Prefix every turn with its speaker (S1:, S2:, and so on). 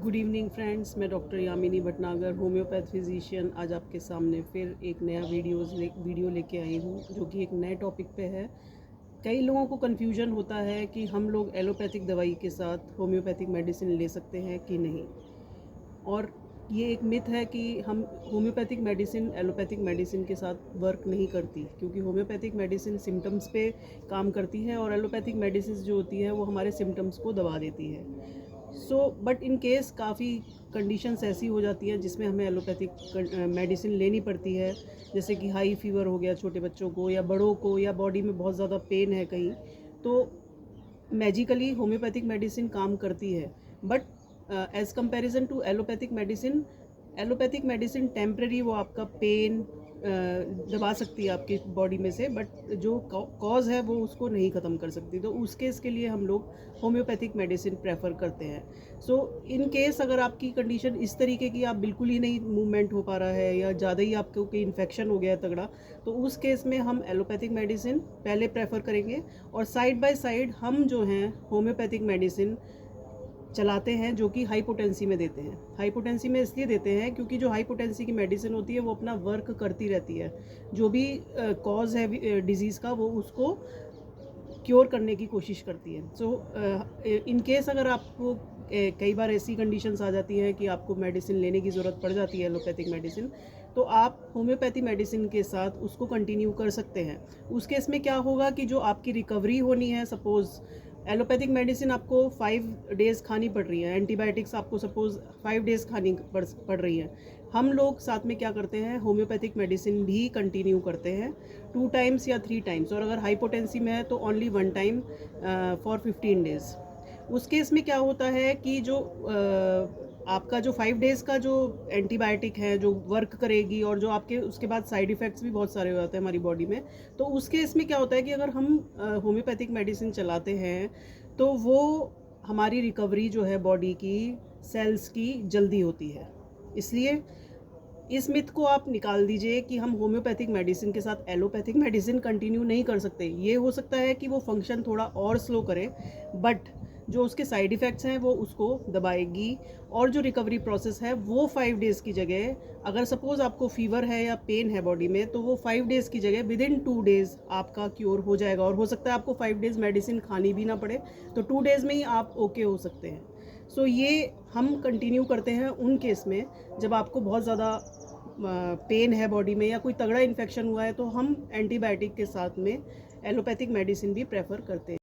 S1: Good evening friends, मैं doctor Yamini Bhatnagar, homeopath physician, आज आपके सामने फिर एक नया वीडियो लेके आई हूँ जो कि एक नए टॉपिक पे है। कई लोगों को कन्फ्यूजन होता है कि हम लोग एलोपैथिक दवाई के साथ होम्योपैथिक मेडिसिन ले सकते हैं कि नहीं, और ये एक मिथ है कि हम होम्योपैथिक मेडिसिन एलोपैथिक मेडिसिन के साथ वर्क नहीं करती, क्योंकि होम्योपैथिक मेडिसिन सिम्टम्स पे काम करती है और एलोपैथिक मेडिसिन जो होती है वो हमारे सिम्टम्स को दबा देती है। बट इन केस काफ़ी कंडीशंस ऐसी हो जाती हैं जिसमें हमें एलोपैथिक मेडिसिन लेनी पड़ती है, जैसे कि हाई फीवर हो गया छोटे बच्चों को या बड़ों को, या बॉडी में बहुत ज़्यादा पेन है कहीं, तो मैजिकली होम्योपैथिक मेडिसिन काम करती है। But as comparison to allopathic medicine temporary वो आपका पेन दबा सकती है आपकी बॉडी में से, बट जो कॉज है वो उसको नहीं ख़त्म कर सकती। तो उस केस के लिए हम लोग होम्योपैथिक मेडिसिन प्रेफर करते हैं। सो इन केस अगर आपकी कंडीशन इस तरीके की, आप बिल्कुल ही नहीं मूवमेंट हो पा रहा है या ज़्यादा ही आपको कोई इन्फेक्शन हो गया है तगड़ा, तो उस केस में हम एलोपैथिक मेडिसिन पहले प्रेफर करेंगे, और साइड बाय साइड हम जो हैं होम्योपैथिक मेडिसिन चलाते हैं, जो कि हाइपोटेंसी में देते हैं। हाइपोटेंसी में इसलिए देते हैं क्योंकि जो हाइपोटेंसी की मेडिसिन होती है वो अपना वर्क करती रहती है, जो भी कॉज है डिजीज़ का वो उसको क्योर करने की कोशिश करती है। सो इन केस अगर आपको कई बार ऐसी कंडीशंस आ जाती हैं कि आपको मेडिसिन लेने की ज़रूरत पड़ जाती है एलोपैथिक मेडिसिन, तो आप होम्योपैथी मेडिसिन के साथ उसको कंटिन्यू कर सकते हैं। उस केस में क्या होगा कि जो आपकी रिकवरी होनी है, सपोज़ एलोपैथिक मेडिसिन आपको 5 डेज़ खानी पड़ रही है, एंटीबायोटिक्स आपको सपोज़ 5 डेज़ खानी पड़ रही है, हम लोग साथ में क्या करते हैं, होम्योपैथिक मेडिसिन भी कंटिन्यू करते हैं 2 टाइम्स या 3 टाइम्स, और अगर हाइपोटेंसी में है तो ओनली 1 टाइम फॉर 15 डेज़। उस केस में क्या होता है कि जो आपका जो 5 डेज़ का जो एंटीबायोटिक है जो वर्क करेगी, और जो आपके उसके बाद साइड इफ़ेक्ट्स भी बहुत सारे हो जाते हैं हमारी बॉडी में, तो उस केस में क्या होता है कि अगर हम होम्योपैथिक मेडिसिन चलाते हैं तो वो हमारी रिकवरी जो है बॉडी की सेल्स की जल्दी होती है। इसलिए इस मिथ को आप निकाल दीजिए कि हम होम्योपैथिक मेडिसिन के साथ एलोपैथिक मेडिसिन कंटिन्यू नहीं कर सकते। ये हो सकता है कि वो फंक्शन थोड़ा और स्लो करे, बट जो उसके साइड इफ़ेक्ट्स हैं वो उसको दबाएगी, और जो रिकवरी प्रोसेस है वो 5 डेज़ की जगह, अगर सपोज़ आपको फीवर है या पेन है बॉडी में, तो वो 5 डेज़ की जगह विद इन 2 डेज़ आपका क्योर हो जाएगा, और हो सकता है आपको 5 डेज़ मेडिसिन खानी भी ना पड़े, तो 2 डेज़ में ही आप ओके हो सकते हैं। सो ये हम कंटिन्यू करते हैं उन केस में जब आपको बहुत ज़्यादा पेन है बॉडी में या कोई तगड़ा इन्फेक्शन हुआ है, तो हम एंटीबायोटिक के साथ में एलोपैथिक मेडिसिन भी प्रेफर करते हैं।